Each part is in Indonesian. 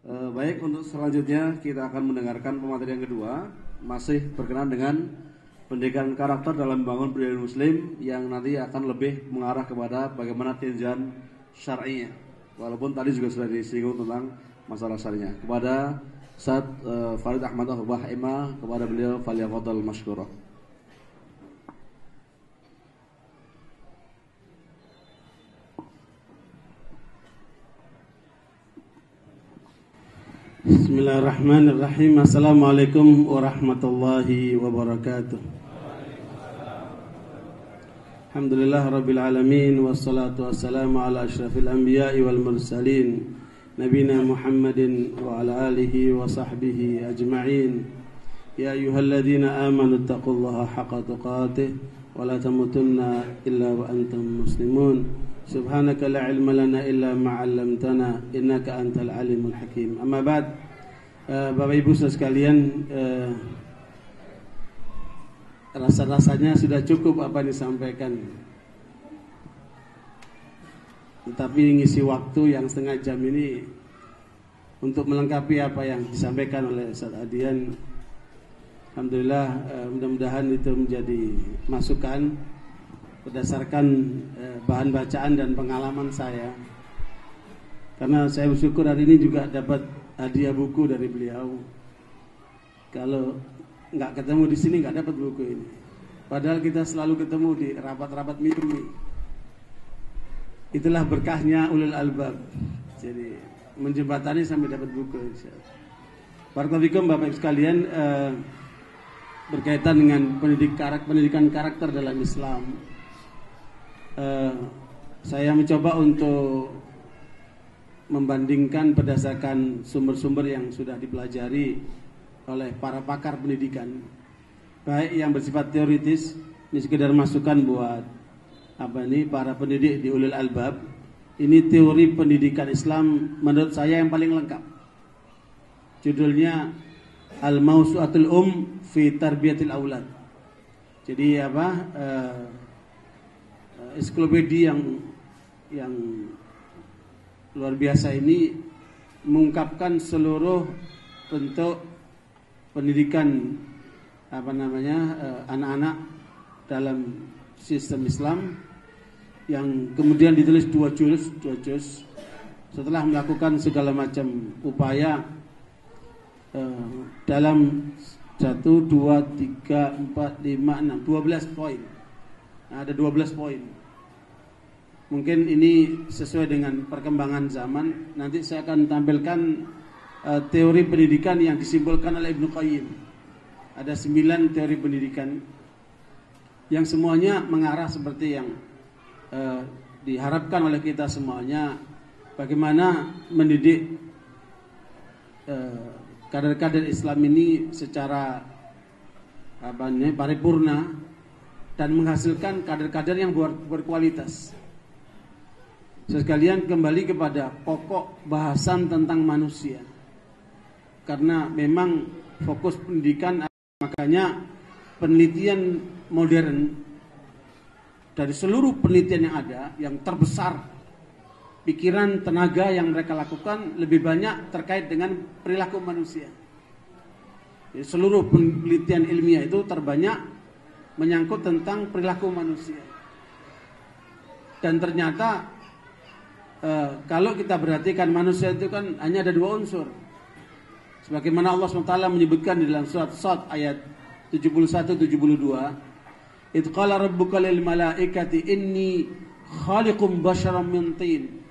Baik, untuk selanjutnya kita akan mendengarkan pemateri yang kedua, masih berkenaan dengan pendidikan karakter dalam membangun pribadi muslim yang nanti akan lebih mengarah kepada bagaimana tinjauan syar'inya. Walaupun tadi juga sudah disinggung tentang masalah syar'inya. Kepada Ustaz Farid Ahmad Al-Hubah Ima, kepada beliau falyafadhal masykurah. Bismillahirrahmanirrahim. Assalamualaikum warahmatullahi wabarakatuh. Alhamdulillah rabbil alamin, wassalatu wassalamu ala asyrafil anbiya'i wal mursalin, nabina Muhammadin wa ala alihi wa sahbihi ajma'in. Ya ayyuhalladzina amanu taqullaha haqqa tuqatih wa la tamutunna illa wa antum muslimun. Subhanaka la ilma lana illa ma 'allamtana innaka antal alimul hakim. Amma ba'd. Bapak Ibu saudara sekalian, rasa-rasanya sudah cukup apa yang disampaikan. Tetapi ngisi waktu yang setengah jam ini untuk melengkapi apa yang disampaikan oleh Ustaz Adian. Alhamdulillah, mudah-mudahan itu menjadi masukan berdasarkan bahan bacaan dan pengalaman saya. Karena saya bersyukur hari ini juga dapat hadiah buku dari beliau. Kalau nggak ketemu di sini nggak dapat buku ini. Padahal kita selalu ketemu di rapat-rapat minggu. Itulah berkahnya ulul albab. Jadi menjembatani sampai dapat buku. Barakallahu fikum Bapak Ibu sekalian, berkaitan dengan pendidikan karakter dalam Islam. Saya mencoba untuk membandingkan berdasarkan sumber-sumber yang sudah dipelajari oleh para pakar pendidikan, baik yang bersifat teoritis, ini sekedar masukan buat para pendidik di ulul albab. Ini teori pendidikan Islam menurut saya yang paling lengkap. Judulnya Al-Mawsu'atul fi Tarbiyatil Aulad. Jadi ensiklopedia yang luar biasa ini mengungkapkan seluruh bentuk pendidikan anak-anak dalam sistem Islam, yang kemudian ditulis dua juz setelah melakukan segala macam upaya dalam 1, 2, 3, 4, 5, 6 12 poin. Nah, ada 12 poin. Mungkin ini sesuai dengan perkembangan zaman. Nanti saya akan tampilkan teori pendidikan yang disimpulkan oleh Ibnu Qayyim. Ada 9 teori pendidikan yang semuanya mengarah seperti yang diharapkan oleh kita semuanya. Bagaimana mendidik kader-kader Islam ini secara paripurna dan menghasilkan kader-kader yang berkualitas. Sekalian kembali kepada pokok bahasan tentang manusia. Karena memang fokus pendidikan, makanya penelitian modern dari seluruh penelitian yang ada, yang terbesar pikiran tenaga yang mereka lakukan lebih banyak terkait dengan perilaku manusia. Jadi seluruh penelitian ilmiah itu terbanyak menyangkut tentang perilaku manusia. Dan ternyata kalau kita perhatikan manusia itu kan hanya ada 2 unsur. Sebagaimana Allah SWT menyebutkan di dalam surat Shad ayat 71-72, "Idz qala rabbuka lil malaikati inni khaliqum basharan min tin,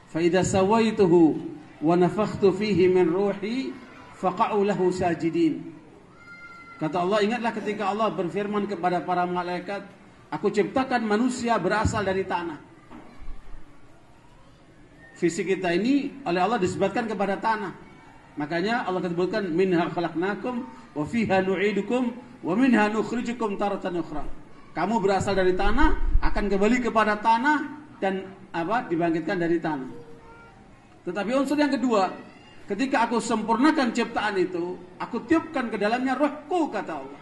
fa idza sawaituhu wa nafakhtu fihi min ruhi faqa'u lahu sajidin." Kata Allah, ingatlah ketika Allah berfirman kepada para malaikat, "Aku ciptakan manusia berasal dari tanah." Fisik kita ini oleh Allah disebutkan kepada tanah. Makanya Allah sebutkan minha khalaqnakum wa fiha nu'idukum wa minha nukhrijukum taratan ukhra. Kamu berasal dari tanah, akan kembali kepada tanah dan dibangkitkan dari tanah. Tetapi unsur yang kedua, ketika aku sempurnakan ciptaan itu, aku tiupkan ke dalamnya ruhku, kata Allah.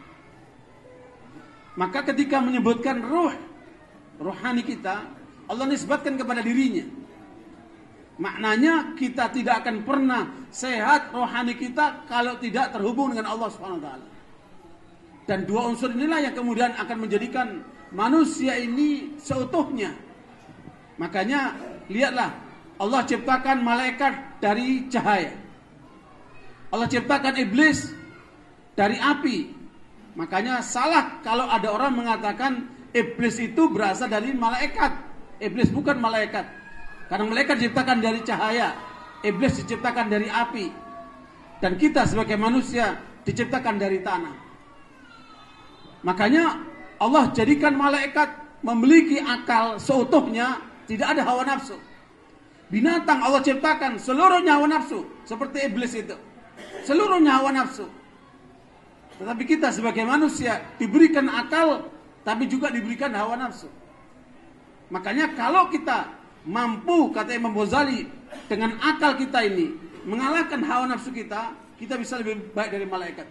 Maka ketika menyebutkan ruh, rohani kita, Allah nisbatkan kepada dirinya. Maknanya kita tidak akan pernah sehat rohani kita kalau tidak terhubung dengan Allah Subhanahu wa taala. Dan dua unsur inilah yang kemudian akan menjadikan manusia ini seutuhnya. Makanya lihatlah, Allah ciptakan malaikat dari cahaya. Allah ciptakan iblis dari api. Makanya salah kalau ada orang mengatakan iblis itu berasal dari malaikat. Iblis bukan malaikat. Karena malaikat diciptakan dari cahaya, iblis diciptakan dari api, dan kita sebagai manusia diciptakan dari tanah. Makanya Allah jadikan malaikat memiliki akal seutuhnya, tidak ada hawa nafsu. Binatang Allah ciptakan seluruhnya hawa nafsu, seperti iblis itu, seluruhnya hawa nafsu. Tetapi kita sebagai manusia diberikan akal, tapi juga diberikan hawa nafsu. Makanya kalau kita mampu, kata Imam Ghazali, dengan akal kita ini mengalahkan hawa nafsu kita, kita bisa lebih baik dari malaikat.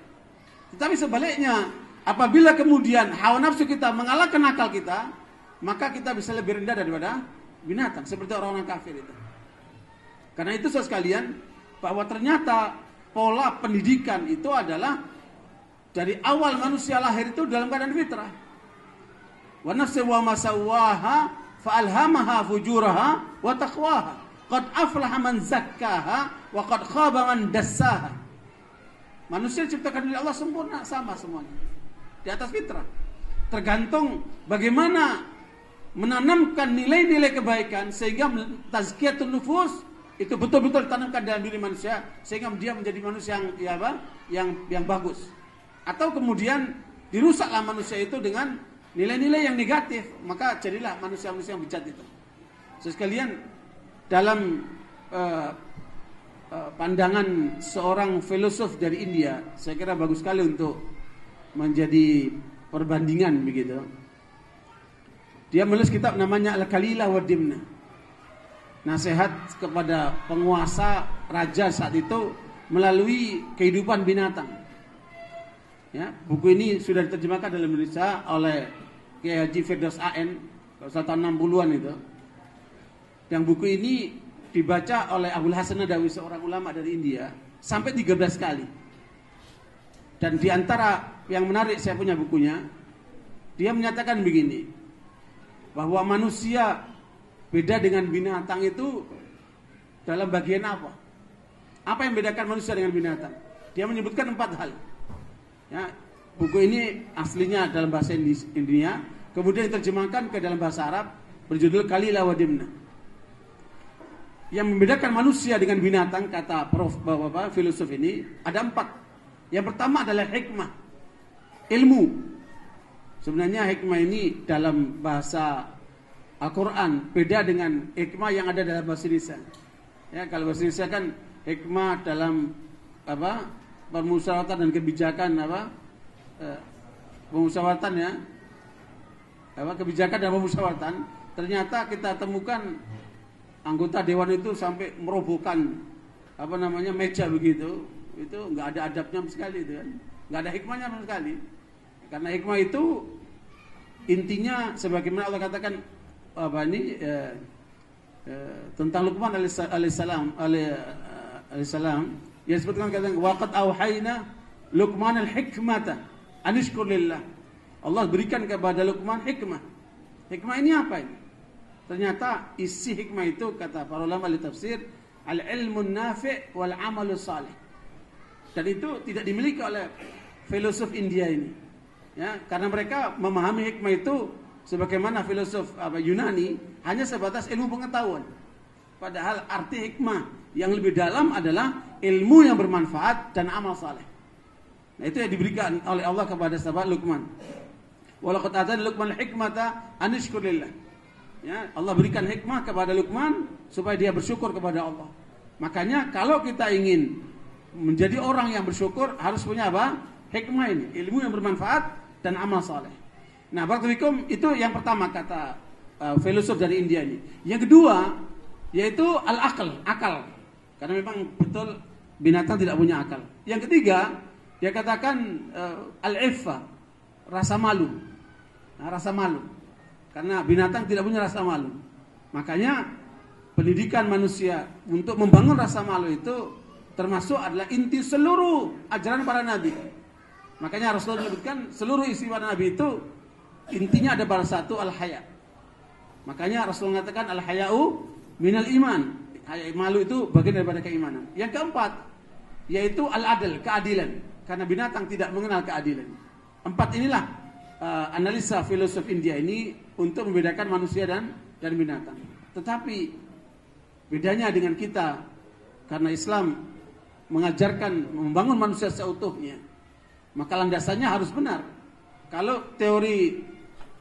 Tetapi sebaliknya, apabila kemudian hawa nafsu kita mengalahkan akal kita, maka kita bisa lebih rendah daripada binatang, seperti orang-orang kafir itu. Karena itu saudara sekalian, bahwa ternyata pola pendidikan itu adalah dari awal manusia lahir itu dalam keadaan fitrah. Wa nafsi wa ma sawwaha fa'alhamaha fujuraha wa taqwaha qad aflaha man zakkaha wa qad khaba man dassaha. Manusia diciptakan oleh Allah sempurna, sama semuanya di atas fitrah. Tergantung bagaimana menanamkan nilai-nilai kebaikan sehingga tazkiyatun nufus itu betul-betul ditanamkan dalam diri manusia sehingga dia menjadi manusia yang bagus. Atau kemudian dirusaklah manusia itu dengan nilai-nilai yang negatif, maka jadilah manusia-manusia yang bejat itu. Sekalian, dalam pandangan seorang filosof dari India, saya kira bagus sekali untuk menjadi perbandingan begitu. Dia menulis kitab namanya Al-Kalilah wa Dimna. Nasihat kepada penguasa raja saat itu melalui kehidupan binatang. Ya, buku ini sudah diterjemahkan dalam Indonesia oleh Kiai Haji Firdaus AN tahun 60-an itu. Yang buku ini dibaca oleh Abul Hasan Nadawi, seorang ulama dari India, sampai 13 kali. Dan di antara yang menarik, saya punya bukunya, dia menyatakan begini, bahwa manusia beda dengan binatang itu dalam bagian apa? Apa yang membedakan manusia dengan binatang? Dia menyebutkan 4 hal. Ya, buku ini aslinya dalam bahasa India, kemudian diterjemahkan ke dalam bahasa Arab berjudul Kalilah wa Dimna. Yang membedakan manusia dengan binatang, kata Prof. Bapak filosof ini, ada 4. Yang pertama adalah hikmah, ilmu. Sebenarnya hikmah ini dalam bahasa Al-Quran beda dengan hikmah yang ada dalam bahasa Indonesia. Ya, kalau bahasa Indonesia kan hikmah dalam permusyawaratan dan kebijakan pemusyawaratan ya, kebijakan dan pemusyawaratan. Ternyata kita temukan anggota dewan itu sampai merobohkan meja begitu. Itu nggak ada adabnya sekali itu kan, nggak ada hikmahnya sama sekali. Karena hikmah itu intinya sebagaimana Allah katakan tentang Luqman alaihissalam yang disebutkan kata waqad auhayna Luqman al-hikmata anishkur lillah. Allah berikan kepada Luqman hikmah. Hikmah ini apa ini? Ternyata isi hikmah itu, kata para ulama ahli tafsir, al-ilmun nafi' wal amalus salih. Dan itu tidak dimiliki oleh filosof India ini. Ya, karena mereka memahami hikmah itu sebagaimana filosof Yunani hanya sebatas ilmu pengetahuan. Padahal arti hikmah yang lebih dalam adalah ilmu yang bermanfaat dan amal saleh. Nah, itu yang diberikan oleh Allah kepada sahabat Luqman. Walaqad atana Luqman al-hikmata an yashkur lillah. Ya, Allah berikan hikmah kepada Luqman supaya dia bersyukur kepada Allah. Makanya kalau kita ingin menjadi orang yang bersyukur harus punya apa? Hikmah ini, ilmu yang bermanfaat dan amal saleh. Nah, barakallahu itu yang pertama kata filosof dari India ini. Yang kedua yaitu al-aql, akal. Karena memang betul binatang tidak punya akal. Yang ketiga, dia katakan al-iffa, rasa malu. Nah, rasa malu. Karena binatang tidak punya rasa malu. Makanya pendidikan manusia untuk membangun rasa malu itu termasuk adalah inti seluruh ajaran para nabi. Makanya Rasulullah menyebutkan seluruh isi para nabi itu intinya ada pada satu, al-haya. Makanya Rasulullah mengatakan al-haya'u minal iman. Malu itu bagian daripada keimanan. Yang keempat yaitu al-adl, keadilan. Karena binatang tidak mengenal keadilan. 4 inilah analisa filosof India ini untuk membedakan manusia dan binatang. Tetapi bedanya dengan kita, karena Islam mengajarkan membangun manusia seutuhnya, maka landasannya harus benar. Kalau teori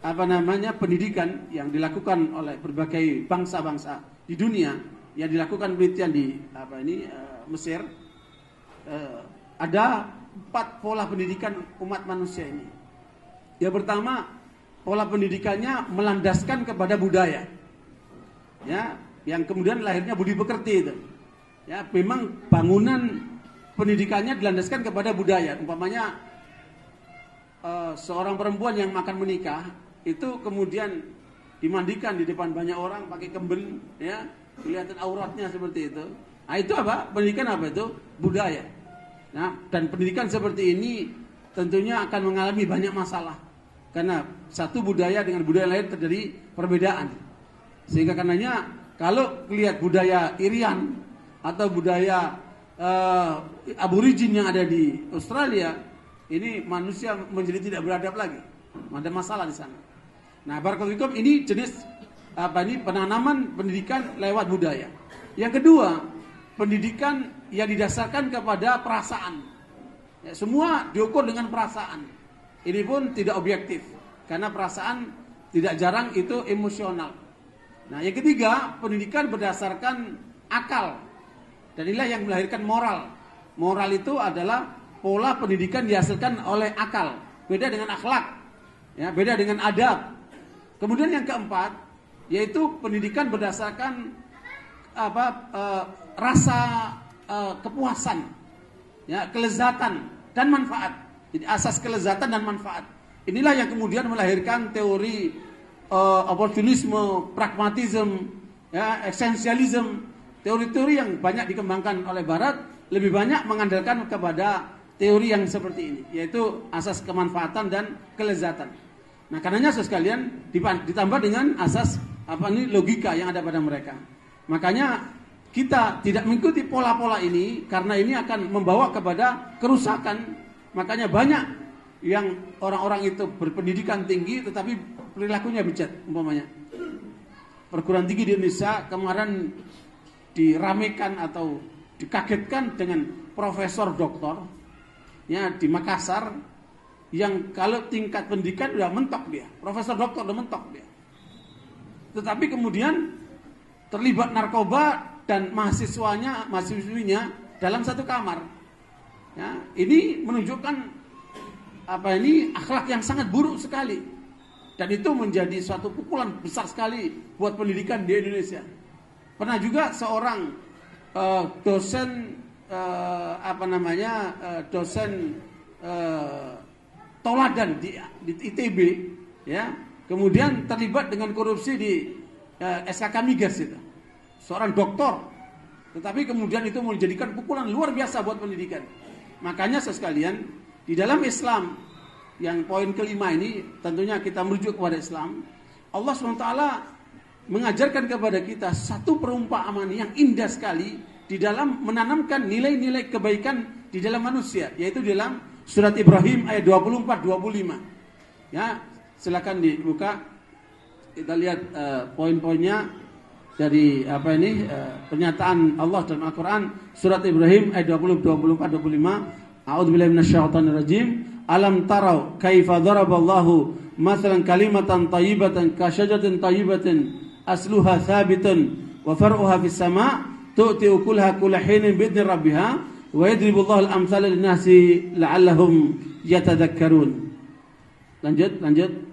pendidikan yang dilakukan oleh berbagai bangsa-bangsa di dunia, yang dilakukan penelitian di Mesir, ada 4 pola pendidikan umat manusia ini. Yang pertama, pola pendidikannya melandaskan kepada budaya, ya, yang kemudian lahirnya budi pekerti itu. Ya, memang bangunan pendidikannya dilandaskan kepada budaya. Umpamanya seorang perempuan yang akan menikah itu kemudian dimandikan di depan banyak orang pakai kemben, ya, kelihatan auratnya seperti itu. Nah, itu apa? Pendidikan apa itu? Budaya. Nah, dan pendidikan seperti ini tentunya akan mengalami banyak masalah karena satu budaya dengan budaya lain terjadi perbedaan. Sehingga karenanya kalau lihat budaya Irian atau budaya aborigin yang ada di Australia, ini manusia menjadi tidak beradab lagi. Ada masalah di sana. Nah, barakallahu ini jenis penanaman pendidikan lewat budaya. Yang kedua, pendidikan yang didasarkan kepada perasaan. Ya, semua diukur dengan perasaan. Ini pun tidak objektif karena perasaan tidak jarang itu emosional. Nah, yang ketiga, pendidikan berdasarkan akal. Dan inilah yang melahirkan moral. Moral itu adalah pola pendidikan dihasilkan oleh akal. Beda dengan akhlak. Ya, beda dengan adab. Kemudian yang keempat, yaitu pendidikan berdasarkan rasa kepuasan, ya, kelezatan dan manfaat. Jadi asas kelezatan dan manfaat. Inilah yang kemudian melahirkan teori opportunisme, pragmatisme, ya, esensialisme. Teori-teori yang banyak dikembangkan oleh Barat lebih banyak mengandalkan kepada teori yang seperti ini, yaitu asas kemanfaatan dan kelezatan. Nah, karenanya sekalian ditambah dengan asas logika yang ada pada mereka. Makanya kita tidak mengikuti pola-pola ini karena ini akan membawa kepada kerusakan. Makanya banyak yang orang-orang itu berpendidikan tinggi tetapi perilakunya bejat. Umpamanya perguruan tinggi di Indonesia kemarin diramekan atau dikagetkan dengan profesor doktor, ya, di Makassar yang kalau tingkat pendidikan udah mentok dia, profesor doktor udah mentok dia. Tetapi kemudian terlibat narkoba dan mahasiswinya dalam satu kamar. Ya, ini menunjukkan akhlak yang sangat buruk sekali. Dan itu menjadi suatu pukulan besar sekali buat pendidikan di Indonesia. Pernah juga seorang dosen toladan di ITB, ya, kemudian terlibat dengan korupsi di SKK Migas itu. Seorang doktor, tetapi kemudian itu menjadikan pukulan luar biasa buat pendidikan. Makanya sekalian di dalam Islam yang poin kelima ini tentunya kita merujuk kepada Islam. Allah SWT mengajarkan kepada kita satu perumpamaan yang indah sekali di dalam menanamkan nilai-nilai kebaikan di dalam manusia, yaitu di dalam surat Ibrahim ayat 24-25. Ya, silakan dibuka. Kita lihat poin-poinnya dari pernyataan Allah dalam Al-Qur'an, surat Ibrahim ayat 24-25. A'udzubillahi minasyaitonirrajim. Alam tarau kaifa daraballahu mathalan kalimatan thayyibatan ka syajaratin thayyibatin asluha thabitun wa far'uha fis sama' tu'ti ukulaha kulla hinin bi'idzni rabbiha wa yadribullahu al-amthala lin-nasi la'allahum yatadhakkarun. Lanjut,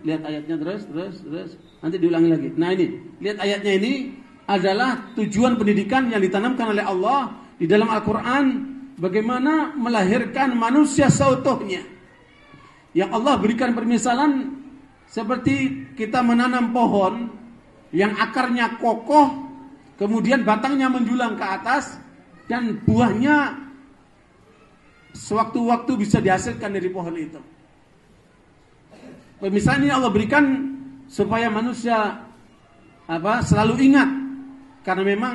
lihat ayatnya terus. Nanti diulangi lagi. Nah, ini, lihat ayatnya ini adalah tujuan pendidikan yang ditanamkan oleh Allah di dalam Al-Qur'an, bagaimana melahirkan manusia seutuhnya. Yang Allah berikan permisalan seperti kita menanam pohon yang akarnya kokoh, kemudian batangnya menjulang ke atas, dan buahnya sewaktu-waktu bisa dihasilkan dari pohon itu. Misalnya ini Allah berikan supaya manusia selalu ingat, karena memang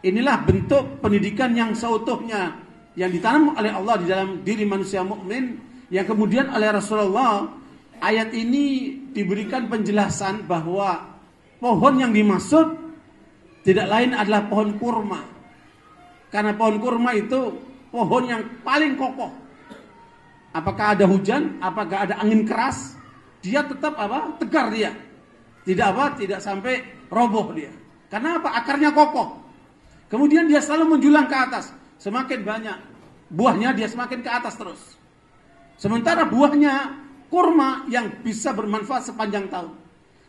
inilah bentuk pendidikan yang seutuhnya yang ditanam oleh Allah di dalam diri manusia mukmin, yang kemudian oleh Rasulullah ayat ini diberikan penjelasan bahwa pohon yang dimaksud tidak lain adalah pohon kurma. Karena pohon kurma itu pohon yang paling kokoh. Apakah ada hujan, apakah ada angin keras, dia tetap tegar dia. Tidak sampai roboh dia. Karena akarnya kokoh. Kemudian dia selalu menjulang ke atas. Semakin banyak buahnya, dia semakin ke atas terus. Sementara buahnya kurma yang bisa bermanfaat sepanjang tahun.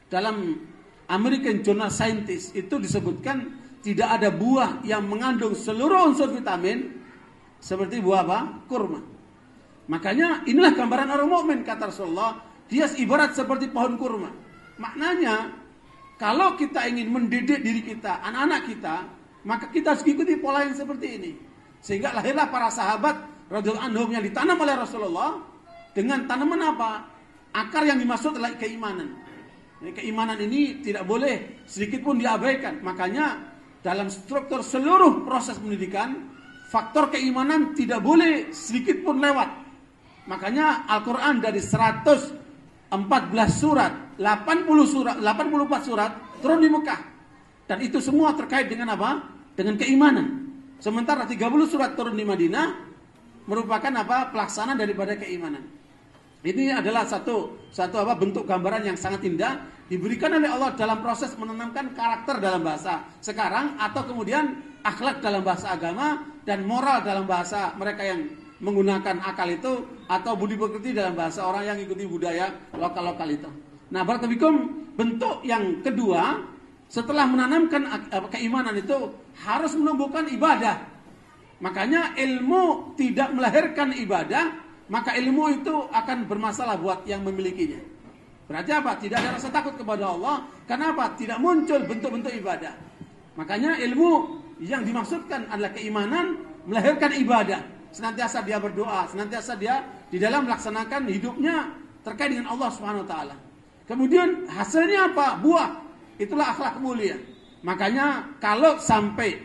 Dalam American Journal Scientist itu disebutkan tidak ada buah yang mengandung seluruh unsur vitamin seperti buah kurma. Makanya inilah gambaran orang mukmin, kata Rasulullah, dia ibarat seperti pohon kurma. Maknanya kalau kita ingin mendidik diri kita, anak-anak kita, maka kita harus ikuti pola yang seperti ini. Sehingga lahirlah para sahabat radhiyallahu anhum yang ditanam oleh Rasulullah dengan tanaman apa? Akar yang dimaksud adalah keimanan. Keimanan ini tidak boleh sedikit pun diabaikan. Makanya dalam struktur seluruh proses pendidikan, faktor keimanan tidak boleh sedikit pun lewat. Makanya Al-Quran dari 114 surat, 84 surat turun di Mekah. Dan itu semua terkait dengan apa? Dengan keimanan. Sementara 30 surat turun di Madinah merupakan pelaksanaan daripada keimanan. Ini adalah satu bentuk gambaran yang sangat indah diberikan oleh Allah dalam proses menanamkan karakter dalam bahasa sekarang, atau kemudian akhlak dalam bahasa agama dan moral dalam bahasa mereka yang menggunakan akal itu, atau budi pekerti dalam bahasa orang yang ikuti budaya lokal-lokal itu. Nah, barakallahu, bentuk yang kedua setelah menanamkan keimanan itu harus menumbuhkan ibadah. Makanya ilmu tidak melahirkan ibadah, maka ilmu itu akan bermasalah buat yang memilikinya. Berarti apa? Tidak ada rasa takut kepada Allah. Kenapa? Tidak muncul bentuk-bentuk ibadah. Makanya ilmu yang dimaksudkan adalah keimanan melahirkan ibadah. Senantiasa dia berdoa, senantiasa dia di dalam melaksanakan hidupnya terkait dengan Allah Subhanahu wa taala. Kemudian hasilnya apa? Buah. Itulah akhlak mulia. Makanya kalau sampai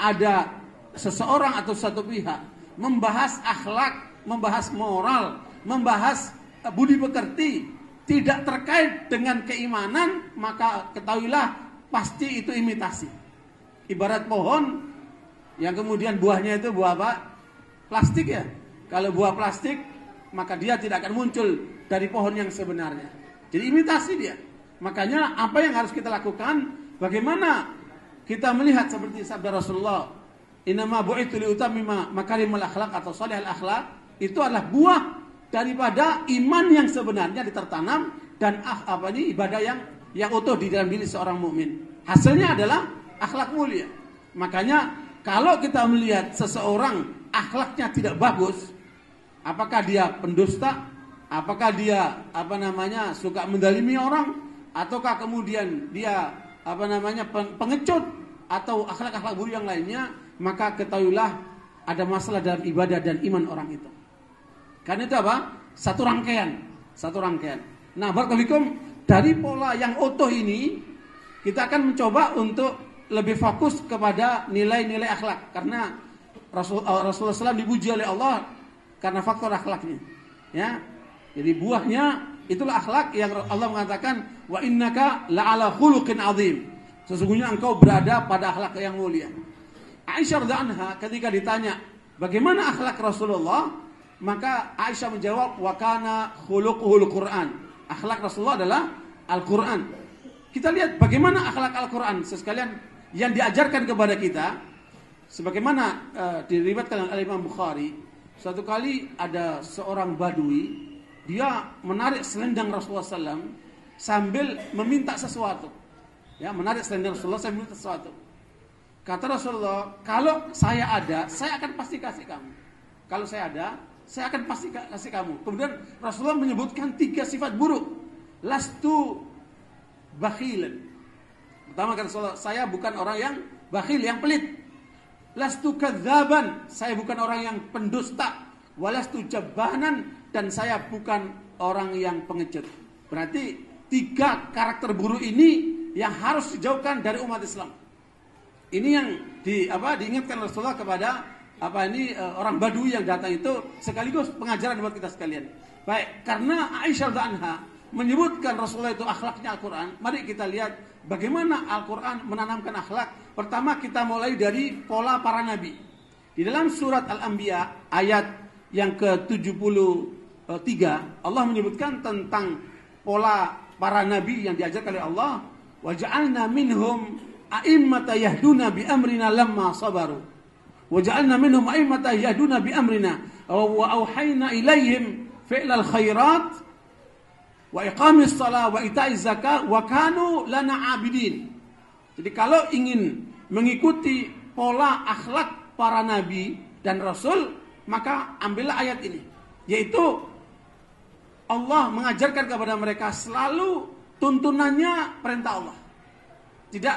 ada seseorang atau satu pihak membahas akhlak, membahas moral, membahas budi pekerti tidak terkait dengan keimanan, maka ketahuilah pasti itu imitasi. Ibarat pohon yang kemudian buahnya itu buah apa? Plastik ya. Kalau buah plastik, maka dia tidak akan muncul dari pohon yang sebenarnya. Jadi imitasi dia. Makanya apa yang harus kita lakukan? Bagaimana kita melihat seperti sabda Rasulullah, "Innama bu'itsu liutammima makarimul akhlaq" atau salihal akhlaq, itu adalah buah daripada iman yang sebenarnya ditertanam dan ibadah yang utuh di dalam diri seorang mukmin. Hasilnya adalah akhlak mulia. Makanya kalau kita melihat seseorang akhlaknya tidak bagus, apakah dia pendusta, apakah dia suka mendalimi orang, ataukah kemudian dia pengecut atau akhlak-akhlak buruk yang lainnya, maka ketahuilah ada masalah dalam ibadah dan iman orang itu. Karena itu satu rangkaian. Nah, barakallahu, dari pola yang utuh ini kita akan mencoba untuk lebih fokus kepada nilai-nilai akhlak, karena Rasulullah SAW dipuji oleh Allah karena faktor akhlaknya. Ya, jadi buahnya itulah akhlak yang Allah mengatakan, wa innaka la'ala khuluqin azim. Sesungguhnya engkau berada pada akhlak yang mulia. Aisyah radhiyallahu anha ketika ditanya bagaimana akhlak Rasulullah, maka Aisyah menjawab, wa kana khuluquhul Quran. Akhlak Rasulullah adalah Al-Quran. Kita lihat bagaimana akhlak Al-Quran sekalian yang diajarkan kepada kita. Sebagaimana diriwayatkan oleh Imam Bukhari, suatu kali ada seorang badui, dia menarik selendang Rasulullah SAW sambil meminta sesuatu. Ya, menarik selendang Rasulullah sambil meminta sesuatu. Kata Rasulullah, kalau saya ada, saya akan pasti kasih kamu. Kalau saya ada, saya akan pasti kasih kamu. Kemudian Rasulullah menyebutkan 3 sifat buruk. Lastu bakhilan. Pertama kata Rasulullah, saya bukan orang yang bakhil yang pelit. Lastu kadzaban, saya bukan orang yang pendusta. Walastu jabbanan, dan saya bukan orang yang pengecut. Berarti 3 karakter buruk ini yang harus dijauhkan dari umat Islam. Ini yang diingatkan Rasulullah kepada orang Badui yang datang itu, sekaligus pengajaran buat kita sekalian. Baik, karena Aisyah radhiyallahu anha menyebutkan Rasulullah itu akhlaknya Al-Quran, mari kita lihat bagaimana Al-Quran menanamkan akhlak. Pertama kita mulai dari pola para nabi. Di dalam surat Al-Anbiya ayat yang ke-73 Allah menyebutkan tentang pola para nabi yang diajarkan oleh Allah. Wa ja'alna minhum a'immata yahduna bi amrina lamma sabaru. Wa ja'alna minhum a'immata yahduna bi amrina wa auhayna ilaihim fi'lal khairat wa iqamis shalah wa ita'iz zakah wa kanu lana 'abidin. Jadi kalau ingin mengikuti pola akhlak para nabi dan rasul, maka ambillah ayat ini, yaitu Allah mengajarkan kepada mereka selalu tuntunannya perintah Allah. Tidak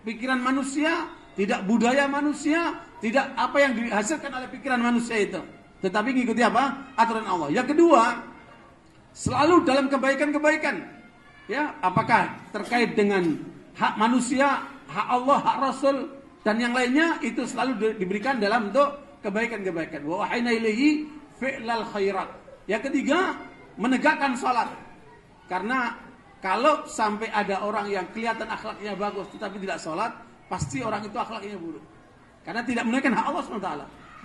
pikiran manusia, tidak budaya manusia, tidak apa yang dihasilkan oleh pikiran manusia itu, tetapi mengikuti apa? Aturan Allah. Yang kedua, selalu dalam kebaikan-kebaikan. Ya, apakah terkait dengan hak manusia, hak Allah, hak Rasul dan yang lainnya, itu selalu diberikan dalam bentuk kebaikan-kebaikan. Wa wahayna ilaihi fi'lal khairat. Yang ketiga, menegakkan salat. Karena kalau sampai ada orang yang kelihatan akhlaknya bagus tetapi tidak salat, pasti orang itu akhlaknya buruk. Karena tidak menunaikan hak Allah SWT.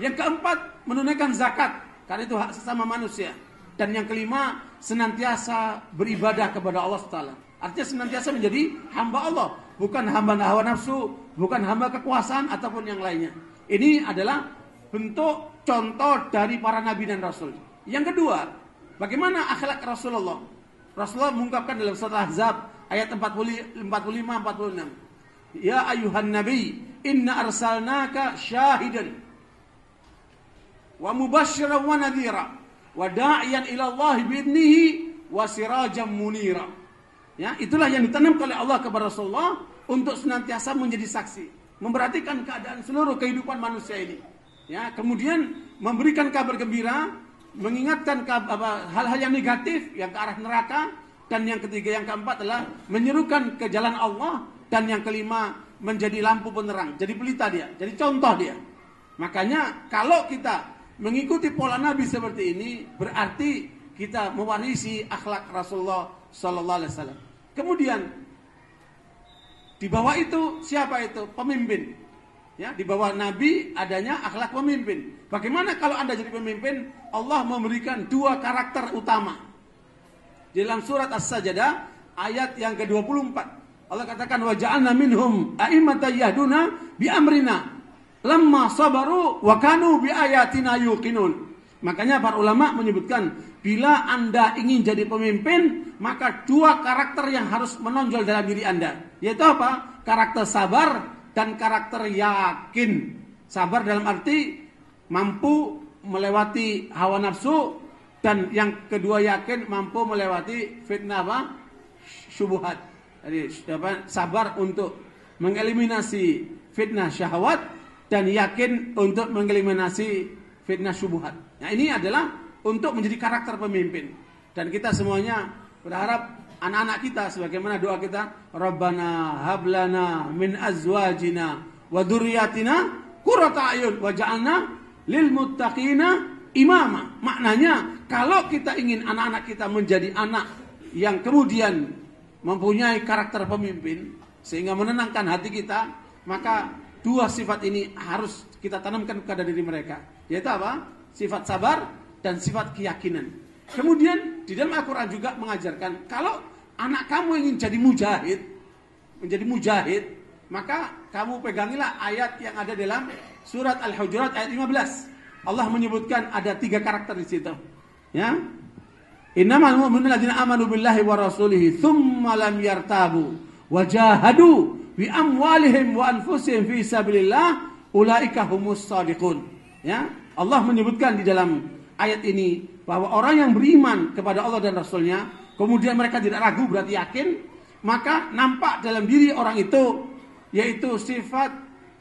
Yang keempat, menunaikan zakat. Karena itu hak sesama manusia. Dan yang kelima, senantiasa beribadah kepada Allah SWT. Artinya senantiasa menjadi hamba Allah, bukan hamba hawa nafsu, bukan hamba kekuasaan ataupun yang lainnya. Ini adalah bentuk contoh dari para nabi dan rasul. Yang kedua, bagaimana akhlak Rasulullah? Rasulullah mengungkapkan dalam surat Ahzab ayat 45-46. Ya ayuhan nabi, inna arsalnaka syahidan wa mubasysyiran wa nadhira wa da'iyan ila Allah bi'idnihi wa sirajan munira. Ya, itulah yang ditanamkan oleh Allah kepada Rasulullah untuk senantiasa menjadi saksi, memperhatikan keadaan seluruh kehidupan manusia ini. Ya, kemudian memberikan kabar gembira, mengingatkan hal-hal yang negatif yang ke arah neraka, dan yang ketiga, yang keempat adalah menyerukan ke jalan Allah, dan yang kelima menjadi lampu penerang, jadi pelita dia, jadi contoh dia. Makanya kalau kita mengikuti pola Nabi seperti ini, berarti kita mewarisi akhlak Rasulullah Sallallahu Alaihi Wasallam. Kemudian di bawah itu siapa itu? Pemimpin. Ya, di bawah Nabi adanya akhlak pemimpin. Bagaimana kalau Anda jadi pemimpin? Allah memberikan 2 karakter utama. Di dalam surat As-Sajdah ayat yang ke-24. Allah katakan wa ja'alna minhum a'immatan yahduna bi amrina lamma sabaru wa kanu bi ayatina yuqinun. Makanya para ulama menyebutkan, bila Anda ingin jadi pemimpin, maka 2 karakter yang harus menonjol dalam diri Anda. Yaitu apa? Karakter sabar dan karakter yakin. Sabar dalam arti mampu melewati hawa nafsu, dan yang kedua yakin mampu melewati fitnah syubhat. Jadi sabar untuk mengeliminasi fitnah syahwat dan yakin untuk mengeliminasi fitnah syubhat. Nah, ini adalah untuk menjadi karakter pemimpin. Dan kita semuanya berharap anak-anak kita sebagaimana doa kita, Rabbana hablana min azwajina wa dzurriyyatina qurrata a'yun waj'alna lil muttaqina imama. Maknanya, kalau kita ingin anak-anak kita menjadi anak yang kemudian mempunyai karakter pemimpin sehingga menenangkan hati kita, maka 2 sifat ini harus kita tanamkan kepada diri mereka. Yaitu apa? Sifat sabar dan sifat keyakinan. Kemudian di dalam Al-Quran juga mengajarkan, kalau anak kamu ingin jadi menjadi mujahid, maka kamu pegangilah ayat yang ada dalam surat Al-Hujurat ayat 15. Allah menyebutkan ada 3 karakter di situ. Ya. Innamal mu'minuna alladzina amanu billahi wa rasulihi tsumma lam yartabu wa jahadu bi amwalihim wa anfusihim fi sabilillah ulaika humus shadiqun. Ya, Allah menyebutkan di dalam ayat ini bahwa orang yang beriman kepada Allah dan Rasulnya, kemudian mereka tidak ragu berarti yakin, maka nampak dalam diri orang itu yaitu sifat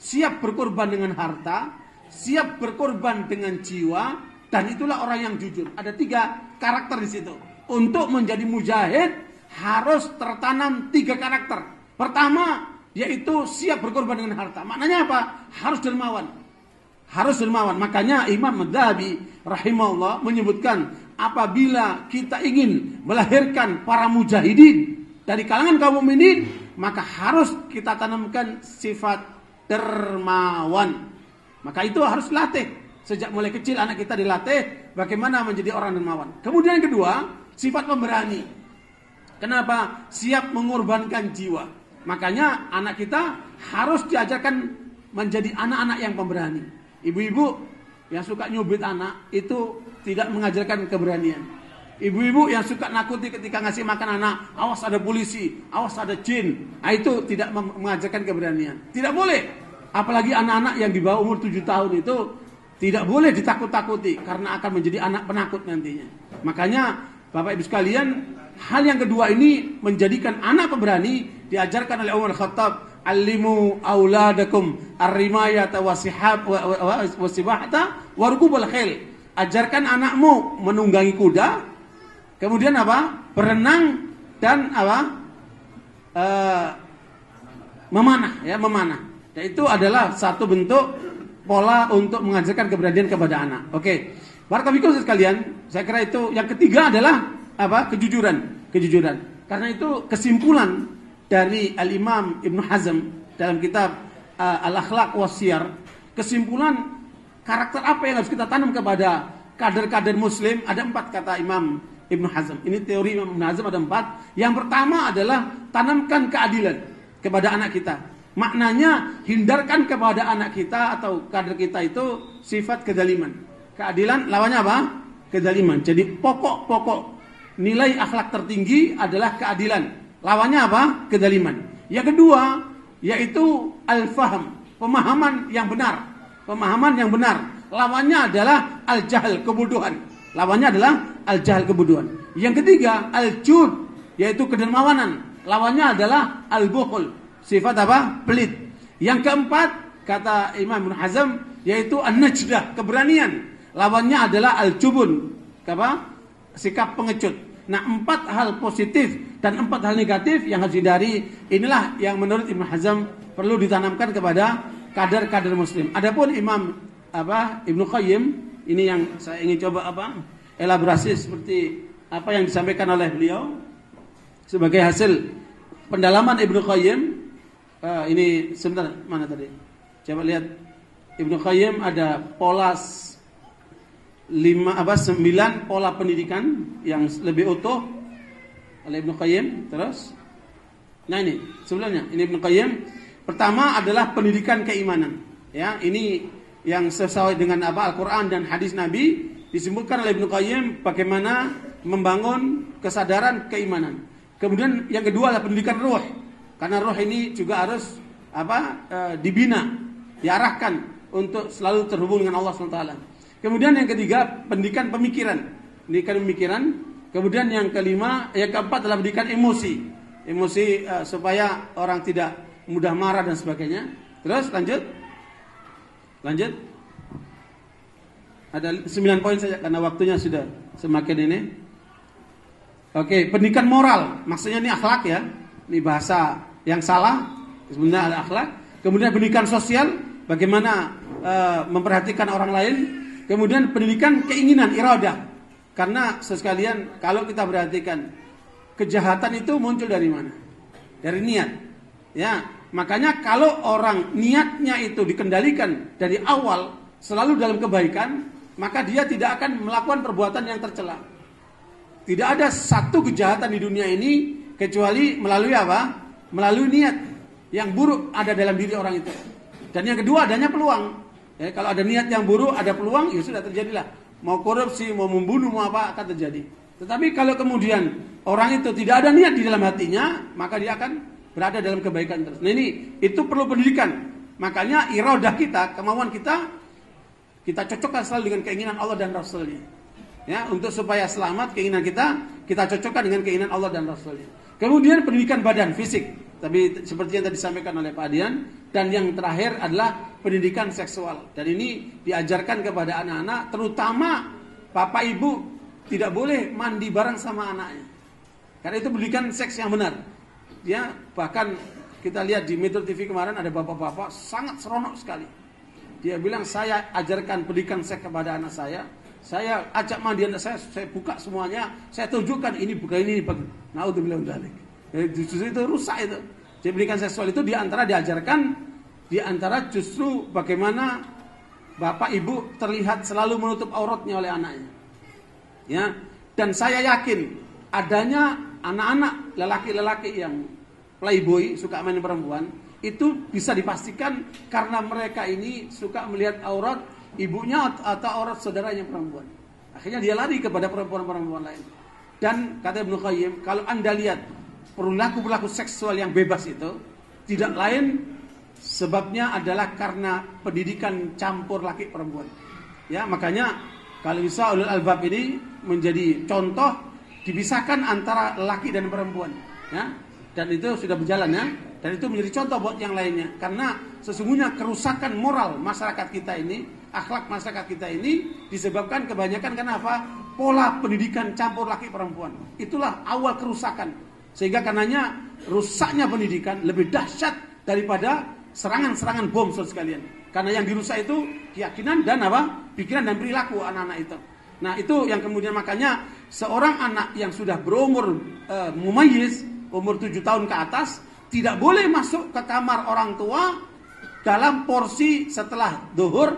siap berkorban dengan harta, siap berkorban dengan jiwa, dan itulah orang yang jujur. Ada 3 karakter di situ. Untuk menjadi mujahid harus tertanam 3 karakter. Pertama, yaitu siap berkorban dengan harta. Maknanya apa? Harus dermawan. Harus dermawan. Makanya Imam Madhabi rahimahullah menyebutkan, apabila kita ingin melahirkan para mujahidin dari kalangan kaum mukminin, maka harus kita tanamkan sifat dermawan. Maka itu harus latih. Sejak mulai kecil anak kita dilatih bagaimana menjadi orang dermawan. Kemudian yang kedua, sifat pemberani. Kenapa? Siap mengorbankan jiwa. Makanya anak kita harus diajarkan menjadi anak-anak yang pemberani. Ibu-ibu yang suka nyubit anak itu tidak mengajarkan keberanian. Ibu-ibu yang suka nakuti ketika ngasih makan anak, awas ada polisi, awas ada jin, itu tidak mengajarkan keberanian. Tidak boleh. Apalagi anak-anak yang di bawah umur 7 tahun itu tidak boleh ditakut-takuti karena akan menjadi anak penakut nantinya. Makanya Bapak Ibu sekalian, hal yang kedua ini menjadikan anak pemberani diajarkan oleh Umar Khattab, alimu auladakum ar-rimayata wasibahata warukubul khil. Ajarkan anakmu menunggangi kuda, kemudian apa? Berenang dan apa? Memanah, ya, memanah. Dan itu adalah satu bentuk pola untuk mengajarkan keberanian kepada anak. Oke. Barakallahu sekalian, saya kira itu yang ketiga adalah apa? Kejujuran. Karena itu kesimpulan dari Al-Imam Ibnu Hazm dalam kitab Al-Akhlaq was-Siyar, kesimpulan karakter apa yang harus kita tanam kepada kader-kader muslim ada 4 kata Imam Ibnu Hazm. Ini teori Imam Ibnu Hazm ada 4. Yang pertama adalah tanamkan keadilan kepada anak kita. Maknanya hindarkan kepada anak kita atau kader kita itu sifat kezaliman. Keadilan lawannya apa? Kezaliman. Jadi pokok-pokok nilai akhlak tertinggi adalah keadilan. Lawannya apa? Kezaliman. Yang kedua yaitu al-faham, pemahaman yang benar. Pemahaman yang benar. Lawannya adalah al-jahl, kebodohan. Lawannya adalah al-jahl, kebodohan. Yang ketiga al-jud, yaitu kedermawanan. Lawannya adalah al-bukhul, sifat apa? Pelit. Yang keempat kata Imam Ibnu Hazm yaitu an-najdah, keberanian. Lawannya adalah al-jubun, apa? Sikap pengecut. Nah, 4 hal positif dan 4 hal negatif yang harus dihindari. Inilah yang menurut Ibnu Hazm perlu ditanamkan kepada kader-kader muslim. Adapun Imam Ibnu Qayyim, ini yang saya ingin coba elaborasi seperti apa yang disampaikan oleh beliau sebagai hasil pendalaman Ibnu Qayyim. Ini sebentar, mana tadi? Coba lihat Ibnu Qayyim ada pola 9 pola pendidikan yang lebih utuh oleh Ibnu Qayyim. Terus, nah ini sebelumnya ini Ibnu Qayyim. Pertama adalah pendidikan keimanan. Ya, ini yang sesuai dengan Al-Quran dan hadis Nabi disebutkan oleh Ibnu Qayyim bagaimana membangun kesadaran keimanan. Kemudian yang kedua adalah pendidikan ruh. Karena ruh ini juga harus dibina, diarahkan untuk selalu terhubung dengan Allah SWT. Kemudian yang ketiga pendidikan pemikiran. Kemudian yang keempat adalah pendidikan emosi. Supaya orang tidak mudah marah dan sebagainya. Terus lanjut. Ada 9 poin saja karena waktunya sudah semakin ini. Oke, pendidikan moral. Maksudnya ini akhlak ya. Ini bahasa yang salah. Sebenarnya ada akhlak. Kemudian pendidikan sosial, bagaimana memperhatikan orang lain. Kemudian pendidikan keinginan, iradah. Karena sekalian kalau kita perhatikan kejahatan itu muncul dari mana? Dari niat. Ya, makanya kalau orang niatnya itu dikendalikan dari awal selalu dalam kebaikan, maka dia tidak akan melakukan perbuatan yang tercela. Tidak ada satu kejahatan di dunia ini kecuali melalui apa? Melalui niat yang buruk ada dalam diri orang itu. Dan yang kedua adanya peluang. Ya, kalau ada niat yang buruk, ada peluang, ya sudah terjadilah. Mau korupsi, mau membunuh, mau apa akan terjadi. Tetapi kalau kemudian orang itu tidak ada niat di dalam hatinya, maka dia akan berada dalam kebaikan terus. Nah ini itu perlu pendidikan. Makanya iradah kita, kemauan kita cocokkan selalu dengan keinginan Allah dan Rasulnya. Ya, untuk supaya selamat keinginan kita cocokkan dengan keinginan Allah dan Rasulnya. Kemudian pendidikan badan, fisik. Tapi seperti yang tadi disampaikan oleh Pak Adian, Dan yang terakhir adalah pendidikan seksual. Dan ini diajarkan kepada anak-anak, terutama bapak ibu tidak boleh mandi bareng sama anaknya. Karena itu pendidikan seks yang benar. Ya, bahkan kita lihat di Metro TV kemarin ada bapak-bapak sangat seronok sekali. Dia bilang, saya ajarkan pendidikan seks kepada anak saya ajak mandi anak saya buka semuanya, saya tunjukkan ini bukan ini. Naudzubillah min dzalik. Justru itu rusak itu. Jadi pendidikan seksual itu diajarkan justru bagaimana bapak ibu terlihat selalu menutup auratnya oleh anaknya. Ya, dan saya yakin adanya anak-anak lelaki-lelaki yang playboy suka main perempuan itu bisa dipastikan karena mereka ini suka melihat aurat ibunya atau aurat saudaranya perempuan. Akhirnya dia lari kepada perempuan-perempuan lain. Dan kata Ibnu Qayyim, kalau Anda lihat perilaku seksual yang bebas itu tidak lain sebabnya adalah karena pendidikan campur laki perempuan. Ya, makanya kalau bisa ulul albab ini menjadi contoh dipisahkan antara laki dan perempuan, ya. Dan itu sudah berjalan, ya. Dan itu menjadi contoh buat yang lainnya. Karena sesungguhnya kerusakan moral masyarakat kita ini, akhlak masyarakat kita ini disebabkan kebanyakan kenapa? Pola pendidikan campur laki perempuan. Itulah awal kerusakan. Sehingga karenanya rusaknya pendidikan lebih dahsyat daripada serangan-serangan bom saudara sekalian. Karena yang dirusak itu keyakinan dan pikiran dan perilaku anak-anak itu. Nah, itu yang kemudian makanya seorang anak yang sudah berumur mumayyiz, umur 7 tahun ke atas, tidak boleh masuk ke kamar orang tua dalam porsi setelah zuhur,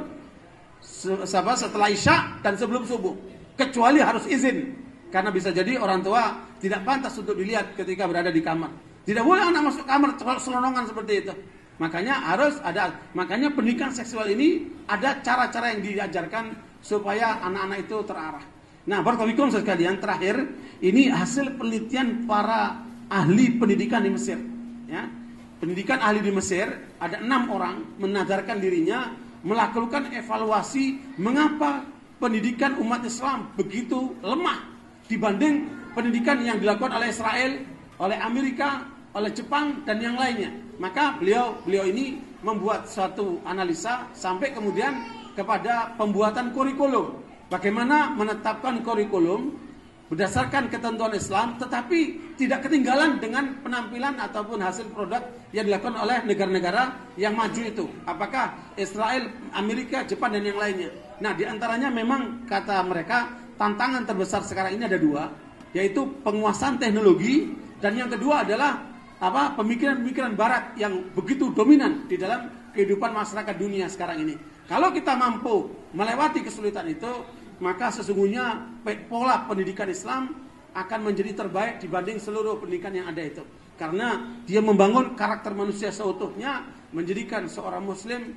setelah isya dan sebelum subuh, kecuali harus izin. Karena bisa jadi orang tua tidak pantas untuk dilihat ketika berada di kamar. Tidak boleh anak masuk kamar selonongan seperti itu. Makanya makanya pendidikan seksual ini ada cara-cara yang diajarkan supaya anak-anak itu terarah. Nah, barakallahu sekalian, terakhir ini hasil penelitian para ahli pendidikan di Mesir. Ya, pendidikan ahli di Mesir ada 6 orang menadarkan dirinya melakukan evaluasi mengapa pendidikan umat Islam begitu lemah dibanding pendidikan yang dilakukan oleh Israel, oleh Amerika, oleh Jepang dan yang lainnya. Maka beliau ini membuat suatu analisa sampai kemudian kepada pembuatan kurikulum. Bagaimana menetapkan kurikulum berdasarkan ketentuan Islam tetapi tidak ketinggalan dengan penampilan ataupun hasil produk yang dilakukan oleh negara-negara yang maju itu. Apakah Israel, Amerika, Jepang dan yang lainnya. Nah, diantaranya memang kata mereka tantangan terbesar sekarang ini ada 2, yaitu penguasaan teknologi dan yang kedua adalah pemikiran-pemikiran barat yang begitu dominan di dalam kehidupan masyarakat dunia sekarang ini. Kalau kita mampu melewati kesulitan itu, maka sesungguhnya pola pendidikan Islam akan menjadi terbaik dibanding seluruh pendidikan yang ada itu. Karena dia membangun karakter manusia seutuhnya, menjadikan seorang muslim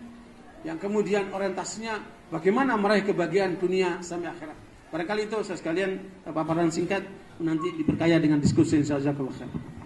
yang kemudian orientasinya bagaimana meraih kebahagiaan dunia sampai akhirat. Barangkali itu saya sekalian paparan singkat, nanti diperkaya dengan diskusi insyaallah.